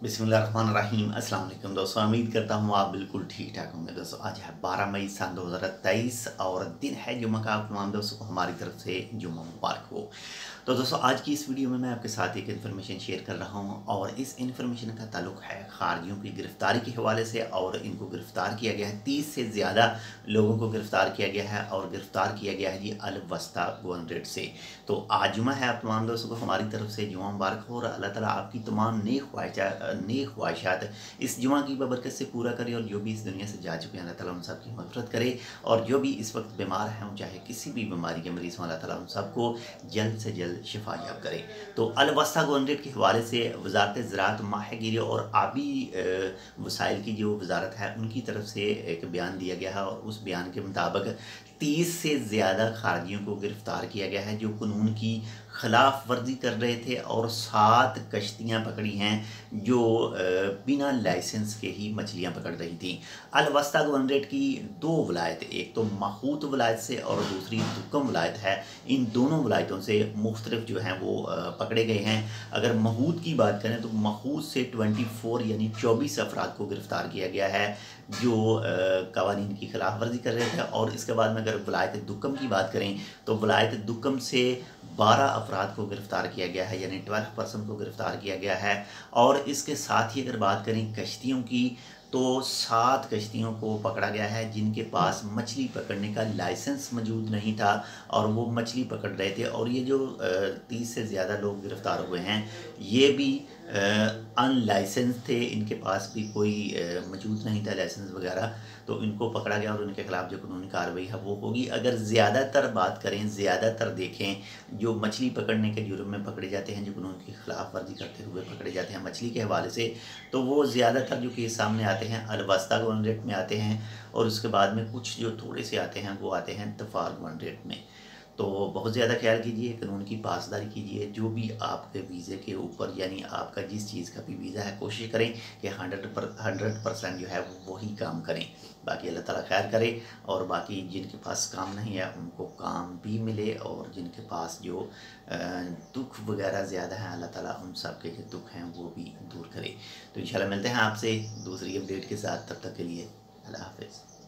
बिस्मिल्लाहिर्रहमानिर्रहीम। अस्सलाम वालेकुम दोस्तों, उम्मीद करता हूँ आप बिल्कुल ठीक ठाक होंगे। दोस्तों आज है 12 मई सन 2023 और दिन है जुम्मा का। आप तमाम दोस्तों को हमारी तरफ से जुम्मा मुबारक हो। तो दोस्तों आज की इस वीडियो में मैं आपके साथ एक इन्फॉर्मेशन शेयर कर रहा हूँ और इस इन्फॉर्मेशन का ताल्लुक है खारजियों की गिरफ्तारी के हवाले से। और इनको गिरफ्तार किया गया है, 30 से ज़्यादा लोगों को गिरफ्तार किया गया है और गिरफ्तार किया गया है जी अल वस्ता गवर्नरेट से। तो आज जुम्मा है, आप तमाम दोस्तों को हमारी तरफ से जुम्मा मुबारक हो और अल्लाह ताला आपकी तमाम नेक ख्वाहिशात इस जुमा की बबरकत से पूरा करे और जो भी इस दुनिया से जा चुके हैं अल्लाह ताला उन सब की मग़फ़िरत करे। और जो भी इस वक्त बीमार हैं, चाहे किसी भी बीमारी के मरीज़ हों, अल्लाह ताला उन सबको जल्द से जल्द शिफा याब करे। तो अल वस्ता गवर्नरेट के हवाले से वज़ारत ज़राअत, माहिगिरी और आबी वसाइल की जो वजारत है उनकी तरफ से एक बयान दिया गया है और उस बयान के मुताबिक 30 से ज़्यादा खारजियों को गिरफ़्तार किया गया है जो कानून की खिलाफ वर्जी कर रहे थे और 7 कश्तियाँ पकड़ी हैं जो बिना लाइसेंस के ही मछलियाँ पकड़ रही थी। अल वस्ता गवर्नरेट की 2 वलायत, एक तो माहूत वलायत से और दूसरी दुक्कम वलायत है, इन दोनों वलायतों से मुख्तलिफ जो हैं वो पकड़े गए हैं। अगर महूत की बात करें तो महूत से 24 यानी 24 अफराद को गिरफ़्तार किया गया है जो कवानीन की खिलाफ वर्जी कर रहे थे। और इसके बाद में अगर वलायत दुक्कम की बात करें तो वलायत दुक्कम से 12 अफराद को गिरफ़्तार किया गया है, यानी 12 पर्सन को गिरफ़्तार किया गया है। और इसके साथ ही अगर बात करें कश्तियों की तो 7 कश्तियों को पकड़ा गया है जिनके पास मछली पकड़ने का लाइसेंस मौजूद नहीं था और वो मछली पकड़ रहे थे। और ये जो 30 से ज़्यादा लोग गिरफ़्तार हुए हैं ये भी अनलाइसेंस थे, इनके पास भी कोई मौजूद नहीं था लाइसेंस वगैरह। तो इनको पकड़ा गया और उनके ख़िलाफ़ जो कानूनी कार्रवाई है वो होगी। अगर ज़्यादातर बात करें, ज़्यादातर देखें जो मछली पकड़ने के जुर्म में पकड़े जाते हैं, जो कानून की खिलाफ वर्जी करते हुए पकड़े जाते हैं मछली के हवाले से, तो वो ज़्यादातर जो केस सामने आते हैं अल वस्ता गवर्नरेट में आते हैं और उसके बाद में कुछ जो थोड़े से आते हैं वो आते हैं तफार गवर्नरेट में। तो बहुत ज़्यादा ख्याल कीजिए, कानून की पासदारी कीजिए। जो भी आपके वीज़े के ऊपर यानी आपका जिस चीज़ का भी वीज़ा है कोशिश करें कि 100% जो है वो वही काम करें। बाकी अल्लाह ताला खैर करे और बाकी जिनके पास काम नहीं है उनको काम भी मिले और जिनके पास जो दुख वगैरह ज़्यादा है अल्लाह ताला उन सब के जो दुख हैं वो भी दूर करे। तो इंशाल्लाह मिलते हैं आपसे दूसरी अपडेट के साथ, तब तक के लिए अल्लाह हाफ़िज़।